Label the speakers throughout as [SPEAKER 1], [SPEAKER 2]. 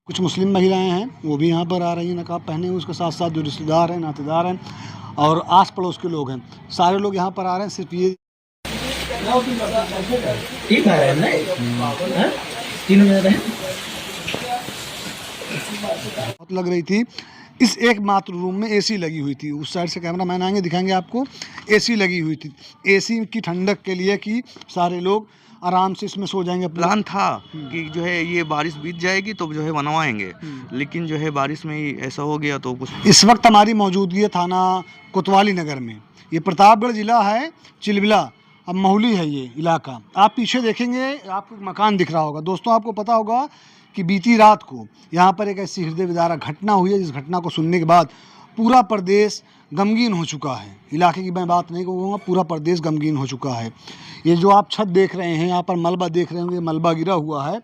[SPEAKER 1] कुछ मुस्लिम महिलाएं हैं, वो भी यहाँ पर आ रही हैं नकाब पहने हुए। उसके साथ साथ जो रिश्तेदार हैं, नातेदार हैं और आस पड़ोस के लोग हैं, सारे लोग यहाँ पर आ रहे हैं। सिर्फ ये
[SPEAKER 2] ठीक है ना, 3 मिनट है।
[SPEAKER 1] बहुत लग रही थी। इस एकमात्र रूम में एसी लगी हुई थी। उस साइड से कैमरामैन आएंगे, दिखाएंगे आपको। एसी लगी हुई थी, एसी की ठंडक के लिए कि सारे लोग आराम से इसमें सो जाएंगे।
[SPEAKER 3] प्लान था कि जो है ये बारिश बीत जाएगी तो जो है बनवाएंगे, लेकिन जो है बारिश में ही ऐसा हो गया तो कुछ।
[SPEAKER 1] इस वक्त हमारी मौजूदगी है थाना कोतवाली नगर में। ये प्रतापगढ़ ज़िला है, चिलबिला अब महूली है ये इलाका। आप पीछे देखेंगे, आपको एक मकान दिख रहा होगा। दोस्तों, आपको पता होगा कि बीती रात को यहाँ पर एक ऐसी हृदय विदारक घटना हुई है, जिस घटना को सुनने के बाद पूरा प्रदेश गमगीन हो चुका है। इलाके की मैं बात नहीं कहूँगा, पूरा प्रदेश गमगीन हो चुका है। ये जो आप छत देख रहे हैं, यहाँ पर मलबा देख रहे होंगे, मलबा गिरा हुआ है।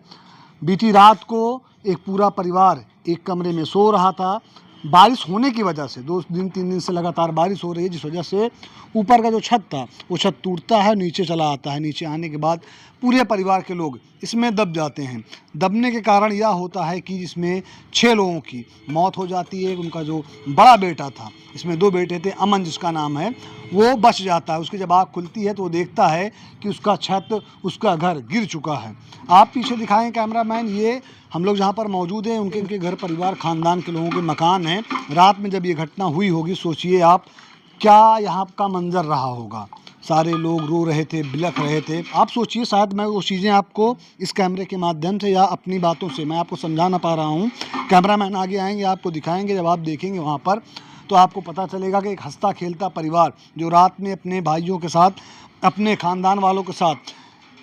[SPEAKER 1] बीती रात को एक पूरा परिवार एक कमरे में सो रहा था। बारिश होने की वजह से 2 दिन 3 दिन से लगातार बारिश हो रही है, जिस वजह से ऊपर का जो छत था वो छत टूटता है, नीचे चला आता है। नीचे आने के बाद पूरे परिवार के लोग इसमें दब जाते हैं। दबने के कारण यह होता है कि इसमें 6 लोगों की मौत हो जाती है। उनका जो बड़ा बेटा था, इसमें 2 बेटे थे, अमन जिसका नाम है, वो बच जाता है। उसकी जब आँख खुलती है तो वो देखता है कि उसका छत, उसका घर गिर चुका है। आप पीछे दिखाएं कैमरामैन, ये हम लोग जहाँ पर मौजूद हैं, उनके घर परिवार खानदान के लोगों के मकान हैं। रात में जब ये घटना हुई होगी, सोचिए आप क्या यहाँ का मंजर रहा होगा। सारे लोग रो रहे थे, बिलख रहे थे। आप सोचिए, शायद मैं वो चीज़ें आपको इस कैमरे के माध्यम से या अपनी बातों से मैं आपको समझा ना पा रहा हूँ। कैमरामैन आगे आएंगे, आपको दिखाएंगे। जब आप देखेंगे वहाँ पर तो आपको पता चलेगा कि एक हंसता खेलता परिवार जो रात में अपने भाइयों के साथ, अपने ख़ानदान वालों के साथ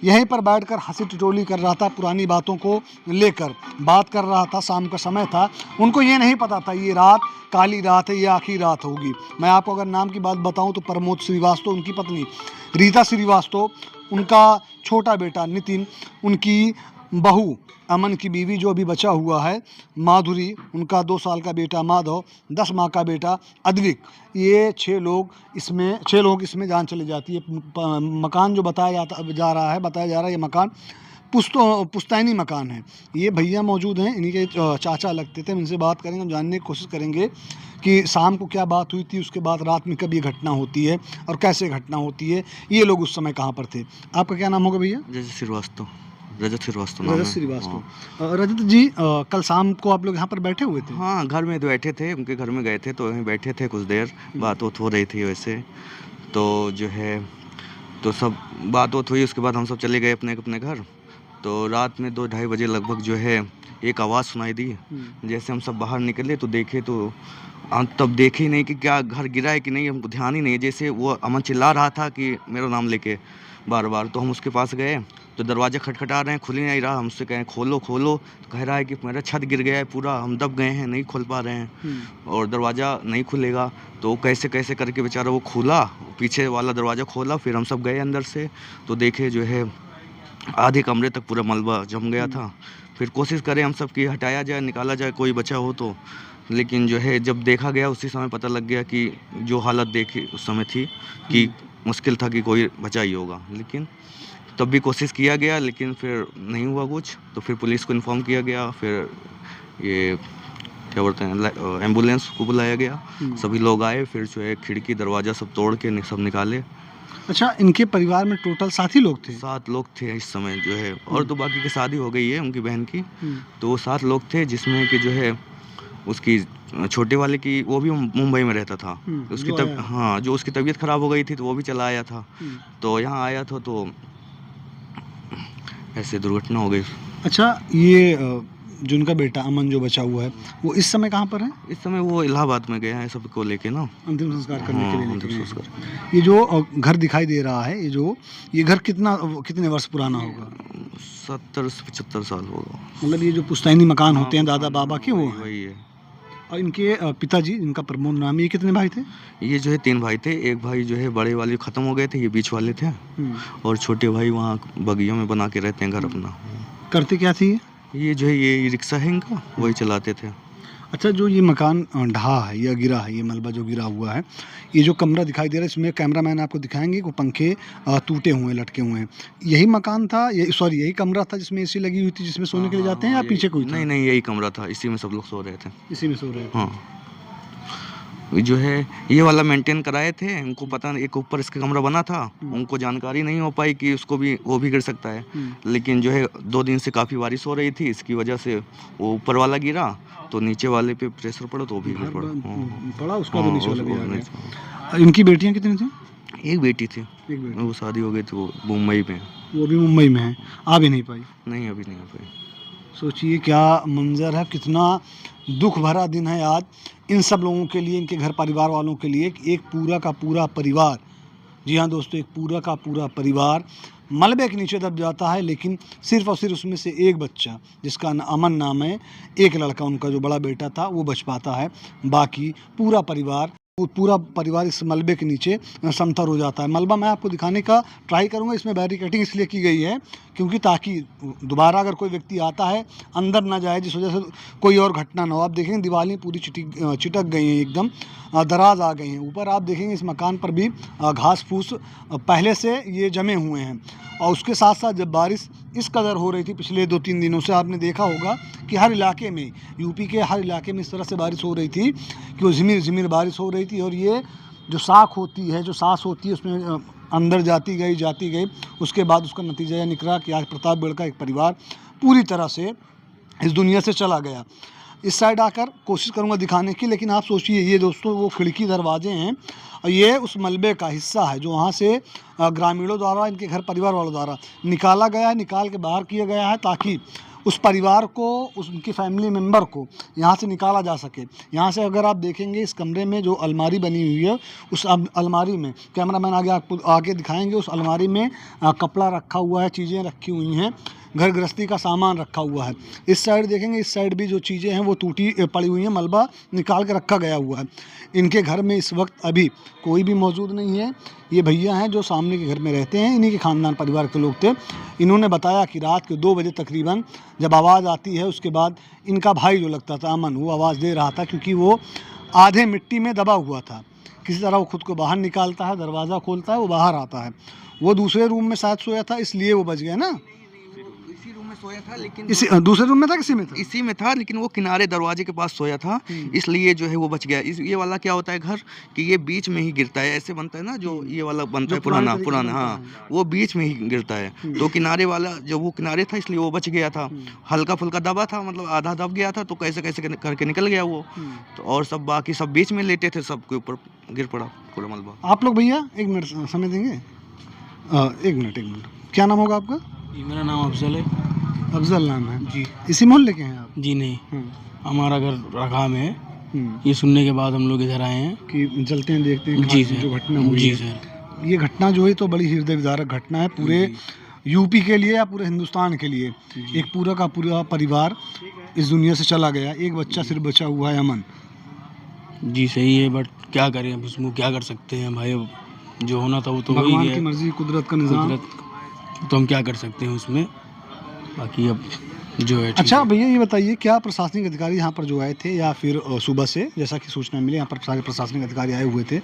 [SPEAKER 1] यहीं पर बैठकर हंसी टिटोली कर रहा था, पुरानी बातों को लेकर बात कर रहा था। शाम का समय था, उनको ये नहीं पता था ये रात काली रात है, ये आखिरी रात होगी। मैं आपको अगर नाम की बात बताऊं तो प्रमोद श्रीवास्तव, उनकी पत्नी रीता श्रीवास्तव, उनका छोटा बेटा नितिन, उनकी बहू अमन की बीवी जो अभी बचा हुआ है माधुरी, उनका 2 साल का बेटा माधव, 10 माह का बेटा अद्विक, ये 6 लोग इसमें जान चली जाती है। मकान जो बताया जा रहा है, ये मकान पुश्तैनी मकान है। ये भैया मौजूद हैं, इन्हीं के चाचा लगते थे। इनसे बात करेंगे, हम जानने की कोशिश करेंगे कि शाम को क्या बात हुई थी, उसके बाद रात में कब ये घटना होती है और कैसे घटना होती है, ये लोग उस समय कहाँ पर थे। आपका क्या नाम होगा भैया?
[SPEAKER 3] रजत श्रीवास्तव।
[SPEAKER 1] रजत जी, कल शाम को आप लोग यहाँ पर बैठे हुए थे?
[SPEAKER 3] हाँ, घर में बैठे थे, उनके घर में गए थे तो वहीं बैठे थे कुछ देर, बात हो रही थी वैसे। तो जो है तो सब बात हुई, उसके बाद हम सब चले गए अपने घर। तो रात में 2-2:30 बजे लगभग जो है एक आवाज़ सुनाई दी। जैसे हम सब बाहर निकले तो देखे तो तब देखे ही नहीं कि क्या घर गिरा है कि नहीं, हमको ध्यान ही नहीं। जैसे वो अमन चिल्ला रहा था कि मेरा नाम लेके बार बार, तो हम उसके पास गए तो दरवाज़ा खटखटा रहे हैं, खुल ही नहीं रहा। हमसे कहें खोलो, तो कह रहा है कि मेरा छत गिर गया है पूरा, हम दब गए हैं, नहीं खोल पा रहे हैं और दरवाज़ा नहीं खुलेगा। तो कैसे कैसे करके बेचारा वो खोला, पीछे वाला दरवाज़ा खोला। फिर हम सब गए अंदर से तो देखे जो है आधे कमरे तक पूरा मलबा जम गया था। फिर कोशिश करें हम सब कि हटाया जाए, निकाला जाए, कोई बचा हो तो, लेकिन जो है जब देखा गया उसी समय पता लग गया कि जो हालत देखी उस समय थी कि मुश्किल था कि कोई बचा ही होगा। लेकिन तब भी कोशिश किया गया, लेकिन फिर नहीं हुआ कुछ। तो फिर पुलिस को इन्फॉर्म किया गया, फिर ये क्या बोलते हैं एम्बुलेंस को बुलाया गया। सभी लोग आए, फिर जो है खिड़की दरवाज़ा सब तोड़ के सब निकाले।
[SPEAKER 1] अच्छा, इनके परिवार में टोटल 7 ही लोग थे?
[SPEAKER 3] 7 लोग थे इस समय जो है, और तो बाकी की शादी हो गई है उनकी बहन की। तो वो 7 लोग थे, जिसमें कि जो है उसकी छोटे वाले की, वो भी मुंबई में रहता था। उसकी जो उसकी तबीयत ख़राब हो गई थी तो वो भी चला आया था। तो यहाँ आया था तो ऐसे दुर्घटना हो गई।
[SPEAKER 1] अच्छा, ये जो उनका बेटा अमन जो बचा हुआ है, वो इस समय कहाँ पर है?
[SPEAKER 3] इस समय वो इलाहाबाद में गया है सबको लेके ना,
[SPEAKER 1] अंतिम संस्कार करने के लिए।
[SPEAKER 3] अंतिम संस्कार।
[SPEAKER 1] ये जो घर दिखाई दे रहा है, ये घर कितने वर्ष पुराना होगा?
[SPEAKER 3] 70 से 75 साल होगा।
[SPEAKER 1] मतलब ये जो पुश्तैनी मकान होते हैं दादा बाबा के, वो
[SPEAKER 3] वही है।
[SPEAKER 1] और इनके पिताजी, इनका प्रमोद नाम, ये कितने भाई थे?
[SPEAKER 3] ये जो है 3 भाई थे। एक भाई जो है बड़े वाले ख़त्म हो गए थे, ये बीच वाले थे, और छोटे भाई वहाँ बगियों में बना के रहते हैं घर अपना।
[SPEAKER 1] करते क्या थी
[SPEAKER 3] ये जो है ये रिक्शा है इनका, वही चलाते थे।
[SPEAKER 1] अच्छा, जो ये मकान ढहा है या गिरा है, ये मलबा जो गिरा हुआ है, ये जो कमरा दिखाई दे रहा है, इसमें कैमरामैन आपको दिखाएंगे कि पंखे टूटे हुए हैं, लटके हुए हैं। यही मकान था, ये सॉरी यही कमरा था जिसमें एसी लगी हुई थी, जिसमें सोने के लिए जाते हैं, या पीछे कोई था?
[SPEAKER 3] नहीं नहीं, यही कमरा था, इसी में सब लोग सो रहे थे।
[SPEAKER 1] इसी में सो रहे थे।
[SPEAKER 3] हाँ, जो है ये वाला मेंटेन कराए थे, उनको पता नहीं, एक ऊपर इसका कमरा बना था, उनको जानकारी नहीं हो पाई कि उसको भी वो भी गिर सकता है। लेकिन जो है 2 दिन से काफ़ी बारिश हो रही थी, इसकी वजह से वो ऊपर वाला गिरा तो नीचे वाले पे प्रेशर पड़ा तो वो भी गिर
[SPEAKER 1] पड़ा, उसका तो नीचे वाला भी आ गया।
[SPEAKER 3] पड़ा।
[SPEAKER 1] इनकी बेटियां कितनी थी?
[SPEAKER 3] एक बेटी थी,
[SPEAKER 1] एक बेटी।
[SPEAKER 3] वो शादी हो गई थी, वो मुंबई में।
[SPEAKER 1] वो भी मुंबई में है, आ भी नहीं पाई।
[SPEAKER 3] नहीं, अभी नहीं हो पाई।
[SPEAKER 1] सोचिए क्या मंजर है, कितना दुख भरा दिन है आज इन सब लोगों के लिए, इनके घर परिवार वालों के लिए। एक पूरा का पूरा परिवार, जी हाँ दोस्तों, एक पूरा का पूरा परिवार मलबे के नीचे दब जाता है। लेकिन सिर्फ और सिर्फ उसमें से एक बच्चा, जिसका अमन नाम है, एक लड़का उनका जो बड़ा बेटा था, वो बच पाता है। बाकी पूरा परिवार इस मलबे के नीचे समतर हो जाता है। मलबा मैं आपको दिखाने का ट्राई करूंगा, इसमें बैरिकेडिंग इसलिए की गई है क्योंकि ताकि दोबारा अगर कोई व्यक्ति आता है अंदर ना जाए, जिस वजह से कोई और घटना ना हो। आप देखेंगे दीवारें पूरी चिटक गई हैं, एकदम दराज आ गई हैं। ऊपर आप देखेंगे इस मकान पर भी घास फूस पहले से ये जमे हुए हैं। और उसके साथ साथ जब बारिश इस कदर हो रही थी पिछले 2-3 दिनों से, आपने देखा होगा कि हर इलाके में, यूपी के हर इलाके में इस तरह से बारिश हो रही थी कि वो झिमिर झिमिर बारिश हो रही थी। और ये जो साख होती है, जो सांस होती है, उसमें अंदर जाती गई। उसके बाद उसका नतीजा यह निकला कि आज प्रतापगढ़ का एक परिवार पूरी तरह से इस दुनिया से चला गया। इस साइड आकर कोशिश करूंगा दिखाने की, लेकिन आप सोचिए ये दोस्तों वो खिड़की दरवाजे हैं, और ये उस मलबे का हिस्सा है जो वहाँ से ग्रामीणों द्वारा, इनके घर परिवार वालों द्वारा निकाला गया है, निकाल के बाहर किया गया है, ताकि उस परिवार को, उनकी फैमिली मेम्बर को यहाँ से निकाला जा सके। यहाँ से अगर आप देखेंगे इस कमरे में जो अलमारी बनी हुई है, उस अलमारी में कैमरामैन आपको आगे दिखाएंगे, उस अलमारी में कपड़ा रखा हुआ है, चीज़ें रखी हुई हैं, घर गृहस्थी का सामान रखा हुआ है। इस साइड देखेंगे, इस साइड भी जो चीज़ें हैं वो टूटी पड़ी हुई हैं, मलबा निकाल के रखा गया हुआ है। इनके घर में इस वक्त अभी कोई भी मौजूद नहीं है। ये भैया हैं जो सामने के घर में रहते हैं, इन्हीं के ख़ानदान परिवार के लोग थे। इन्होंने बताया कि रात के 2 बजे तकरीबन जब आवाज़ आती है, उसके बाद इनका भाई जो लगता था अमन, वो आवाज़ दे रहा था क्योंकि वो आधे मिट्टी में दबा हुआ था। किसी तरह वो खुद को बाहर निकालता है, दरवाज़ा खोलता है, वो बाहर आता है। वो दूसरे रूम में शायद सोया था, इसलिए वो बच गया ना।
[SPEAKER 3] इसी रूम में सोया था, लेकिन
[SPEAKER 1] इसी दूसरे रूम में था, किसी में था?
[SPEAKER 3] इसी में था, लेकिन वो किनारे दरवाजे के पास सोया था, इसलिए जो है वो बच गया। ये वाला क्या होता है घर कि ये बीच में ही गिरता है, ऐसे बनता है ना, जो ये वाला बनता है पुराना, हाँ, वो बीच में ही गिरता है। तो किनारे वाला जो वो किनारे था, इसलिए वो बच गया था। हल्का फुल्का दबा था, मतलब आधा दब गया था, तो कैसे कैसे करके निकल गया वो। तो और सब बाकी सब बीच में लेटे थे, सबके ऊपर गिर पड़ा पूरा मलबा।
[SPEAKER 1] आप लोग भैया 1 मिनट समय देंगे? 1 मिनट, क्या नाम होगा आपका?
[SPEAKER 2] जी, मेरा नाम अफजल है।
[SPEAKER 1] अफजल नाम है
[SPEAKER 2] जी।
[SPEAKER 1] इसी मोहल्ले के हैं आप?
[SPEAKER 2] जी नहीं, हमारा घर रखा में है।
[SPEAKER 1] कि
[SPEAKER 2] ये सुनने के बाद हम लोग इधर आए हैं।
[SPEAKER 1] चलते हैं, देखते हैं
[SPEAKER 2] जी
[SPEAKER 1] खास
[SPEAKER 2] सर।
[SPEAKER 1] जो घटना हुई
[SPEAKER 2] जी
[SPEAKER 1] है।
[SPEAKER 2] सर।
[SPEAKER 1] ये घटना जो है तो बड़ी हृदय विदारक घटना है पूरे यूपी के लिए या पूरे हिंदुस्तान के लिए। एक पूरा का पूरा परिवार इस दुनिया से चला गया, एक बच्चा सिर्फ बचा हुआ है, अमन।
[SPEAKER 2] जी सही है, बट क्या करें अब, उसमें क्या कर सकते हैं भाई, अब जो होना था वो तो हो
[SPEAKER 1] भगवान
[SPEAKER 2] ही
[SPEAKER 1] की
[SPEAKER 2] गया।
[SPEAKER 1] मर्जी, कुदरत का निज़ाम।
[SPEAKER 2] कुदरत तो हम क्या कर सकते हैं उसमें, बाकी अब जो है ठीक
[SPEAKER 1] अच्छा
[SPEAKER 2] है।
[SPEAKER 1] भैया ये बताइए, क्या प्रशासनिक अधिकारी यहाँ पर जो आए थे, या फिर सुबह से जैसा कि सूचना मिली यहाँ पर सारे प्रशासनिक अधिकारी आए हुए थे,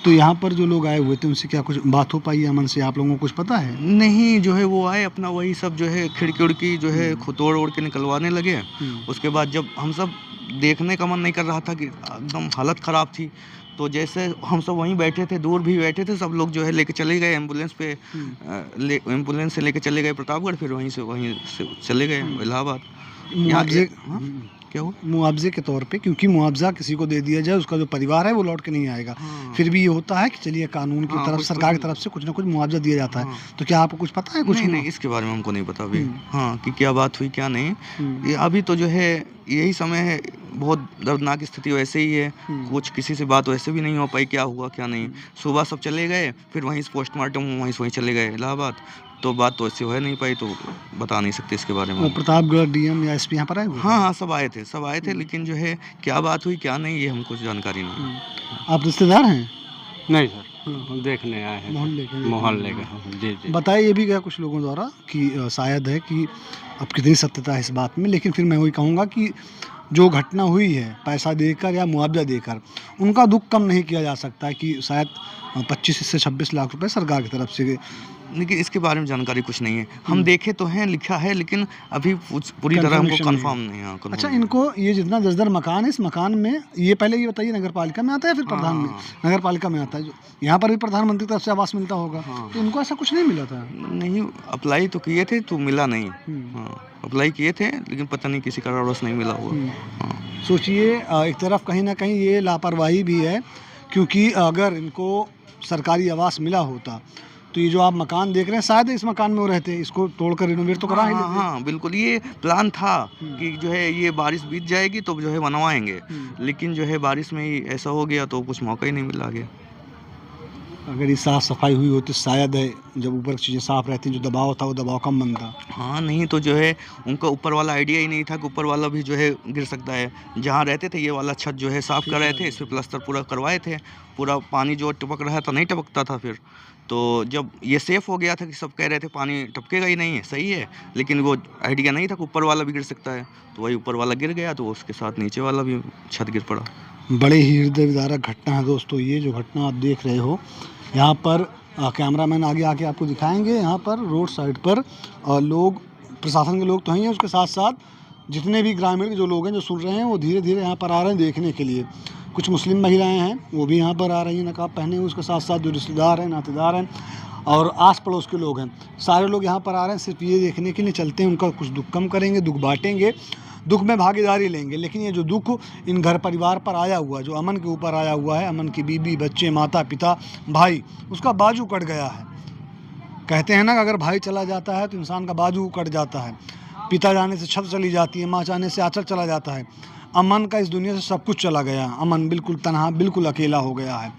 [SPEAKER 1] तो यहाँ पर जो लोग आए हुए थे उनसे क्या कुछ बात हो पाई अमन से? आप लोगों को कुछ पता है?
[SPEAKER 3] नहीं, जो है वो आए अपना वही सब जो है खिड़की उड़की जो है तोड़ ओड़ के निकलवाने लगे। उसके बाद जब हम सब देखने का मन नहीं कर रहा था कि एकदम हालत ख़राब थी, तो जैसे हम सब वहीं बैठे थे, दूर भी बैठे थे, सब लोग जो है लेके चले गए एम्बुलेंस पे, एम्बुलेंस से लेके चले गए प्रतापगढ़, फिर वहीं से चले गए इलाहाबाद।
[SPEAKER 1] मुआवजे,
[SPEAKER 3] क्या हुआ?
[SPEAKER 1] मुआवजे के तौर पे, क्योंकि मुआवजा किसी को दे दिया जाए, उसका जो परिवार है वो लौट के नहीं आएगा। फिर भी ये होता है कि चलिए कानून की तरफ, सरकार की तरफ से कुछ ना कुछ मुआवजा दिया जाता है। तो क्या आपको कुछ पता है? कुछ
[SPEAKER 3] नहीं, इसके बारे में हमको नहीं पता अभी, हाँ, कि क्या बात हुई क्या नहीं। ये अभी तो जो है यही समय है, बहुत दर्दनाक स्थिति वैसे ही है, कुछ किसी से बात वैसे भी नहीं हो पाई, क्या हुआ क्या नहीं। सुबह सब चले गए, फिर वहीं से पोस्टमार्टम वहीं चले गए इलाहाबाद, तो बात तो ऐसी हो नहीं पाई, तो बता नहीं सकते इसके बारे में।
[SPEAKER 1] प्रतापगढ़ डीएम या एसपी यहाँ पर आए हुए?
[SPEAKER 3] हाँ, सब आए थे, लेकिन जो है क्या बात हुई क्या नहीं, ये हमको जानकारी नहीं।
[SPEAKER 1] आप रिश्तेदार हैं?
[SPEAKER 4] नहीं सर, हम देखने आए हैं, मोहल्ले के। जी।
[SPEAKER 1] बताया ये भी गया कुछ लोगों द्वारा कि शायद है कि अब कितनी सत्यता है इस बात में, लेकिन फिर मैं वही कहूँगा कि जो घटना हुई है पैसा देकर या मुआवजा देकर, उनका दुख कम नहीं किया जा सकता है कि शायद 25 से 26 लाख रुपए सरकार की तरफ से।
[SPEAKER 3] लेकिन इसके बारे में जानकारी कुछ नहीं है। हम देखे तो हैं, लिखा है, लेकिन अभी पूरी तरह हमको
[SPEAKER 1] Confirmation नहीं
[SPEAKER 3] कंफर्म नहीं है। confirm
[SPEAKER 1] अच्छा,
[SPEAKER 3] नहीं।
[SPEAKER 1] इनको ये जितना जर्जर मकान है, इस मकान में ये पहले ये बताइए नगर पालिका में आता है या फिर प्रधान में?
[SPEAKER 3] हाँ।
[SPEAKER 1] नगर पालिका में आता है। जो यहाँ पर भी प्रधानमंत्री की तरफ से आवास मिलता होगा,
[SPEAKER 3] हाँ।
[SPEAKER 1] तो इनको ऐसा कुछ नहीं मिला था।
[SPEAKER 3] नहीं, अप्लाई तो किए थे तो मिला नहीं।
[SPEAKER 1] हम्म।
[SPEAKER 3] हाँ, अप्लाई किए थे लेकिन पता नहीं किसी कारणवश नहीं मिला हुआ। हाँ।
[SPEAKER 1] सोचिए, एक तरफ कहीं ना कहीं ये लापरवाही भी है, क्योंकि अगर इनको सरकारी आवास मिला होता तो ये जो आप मकान देख रहे हैं, शायद इस मकान में वो रहते, इसको तोड़कर रिनोवेट तो करा ही
[SPEAKER 3] हाँ,
[SPEAKER 1] लेते।
[SPEAKER 3] हाँ, बिल्कुल, ये प्लान था कि जो है ये बारिश बीत जाएगी तो जो है बनवाएंगे, लेकिन जो है बारिश में ही ऐसा हो गया तो कुछ मौका ही नहीं मिला आगे।
[SPEAKER 1] अगर ये साफ सफाई हुई होती शायद है, जब ऊपर की चीज़ें साफ रहती, जो दबाव था वो दबाव कम बनता।
[SPEAKER 3] हाँ, नहीं तो जो है उनका ऊपर वाला आइडिया ही नहीं था कि ऊपर वाला भी जो है गिर सकता है। जहाँ रहते थे ये वाला छत जो है साफ कर रहे थे, इस पे प्लास्टर पूरा करवाए थे, पूरा पानी जो टपक रहा था नहीं टपकता था। फिर तो जब ये सेफ हो गया था कि सब कह रहे थे पानी टपकेगा ही नहीं है, सही है, लेकिन वो आइडिया नहीं था कि ऊपर वाला भी गिर सकता है, तो वही ऊपर वाला गिर गया तो उसके साथ नीचे वाला भी छत गिर पड़ा।
[SPEAKER 1] बड़े ही हृदय विदारक घटना है दोस्तों। ये जो घटना आप देख रहे हो, यहाँ पर कैमरामैन आगे आके आपको दिखाएंगे। यहाँ पर रोड साइड पर लोग, प्रशासन के लोग तो हैं, उसके साथ साथ जितने भी ग्रामीण के जो लोग हैं जो सुन रहे हैं, वो धीरे धीरे यहाँ पर आ रहे हैं देखने के लिए। कुछ मुस्लिम महिलाएं हैं, वो भी यहाँ पर आ रही हैं नकाब पहने हुए। उसके साथ साथ जो रिश्तेदार हैं, नातेदार हैं और आस पड़ोस के लोग हैं, सारे लोग यहाँ पर आ रहे हैं सिर्फ ये देखने के लिए चलते हैं उनका कुछ दुख कम करेंगे, दुख बांटेंगे, दुख में भागीदारी लेंगे। लेकिन ये जो दुख इन घर परिवार पर आया हुआ, जो अमन के ऊपर आया हुआ है, अमन की बीवी, बच्चे, माता पिता, भाई, उसका बाजू कट गया है। कहते हैं ना कि अगर भाई चला जाता है तो इंसान का बाजू कट जाता है, पिता जाने से छत चली जाती है, माँ जाने से आंचल चला जाता है। अमन का इस दुनिया से सब कुछ चला गया। अमन बिल्कुल तनहा, बिल्कुल अकेला हो गया है।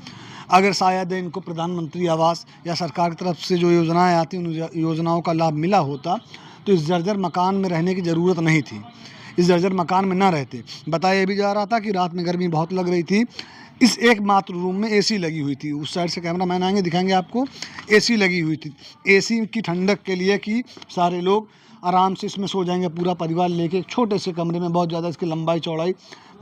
[SPEAKER 1] अगर शायद इनको प्रधानमंत्री आवास या सरकार की तरफ से जो योजनाएं आती उन योजनाओं का लाभ मिला होता तो इस जर्जर मकान में रहने की ज़रूरत नहीं थी, इस जर्जर मकान में ना रहते। बताया भी जा रहा था कि रात में गर्मी बहुत लग रही थी। इस एकमात्र रूम में एसी लगी हुई थी। उस साइड से कैमरामैन आएंगे, दिखाएंगे आपको। एसी लगी हुई थी, एसी की ठंडक के लिए कि सारे लोग आराम से इसमें सो जाएंगे, पूरा परिवार लेके एक छोटे से कमरे में, बहुत ज़्यादा इसकी लंबाई चौड़ाई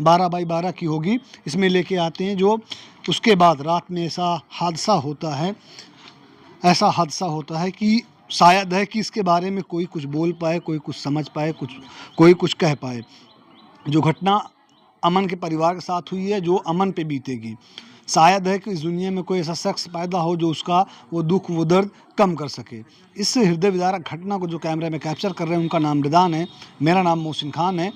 [SPEAKER 1] 12 बाई 12 की होगी, इसमें लेके आते हैं। जो उसके बाद रात में ऐसा हादसा होता है कि शायद है कि इसके बारे में कोई कुछ बोल पाए, कोई कुछ समझ पाए, कोई कुछ कह पाए। जो घटना अमन के परिवार के साथ हुई है, जो अमन पे बीतेगी, शायद है कि इस दुनिया में कोई ऐसा शख्स पैदा हो जो उसका वो दुख, वो दर्द कम कर सके। इस हृदय विदारक घटना को जो कैमरे में कैप्चर कर रहे हैं, उनका नाम रिदान है, मेरा नाम मोहसिन खान है।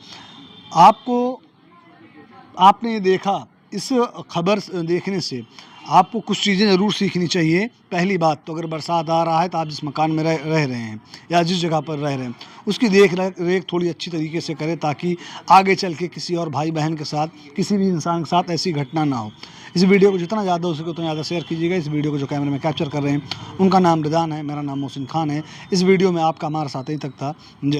[SPEAKER 1] आपने ये देखा, इस खबर देखने से आपको कुछ चीज़ें ज़रूर सीखनी चाहिए। पहली बात तो अगर बरसात आ रहा है तो आप जिस मकान में रह रहे हैं या जिस जगह पर रह रहे हैं, उसकी देख रेख थोड़ी अच्छी तरीके से करें, ताकि आगे चल के किसी और भाई बहन के साथ, किसी भी इंसान के साथ ऐसी घटना ना हो। इस वीडियो को जितना ज़्यादा हो सके उतना ज़्यादा शेयर कीजिएगा। इस वीडियो को जो कैमरे में कैप्चर कर रहे हैं, उनका नाम रिदान है, मेरा नाम मोहसिन खान है। इस वीडियो में आपका हमारा साथ ही तक था। जय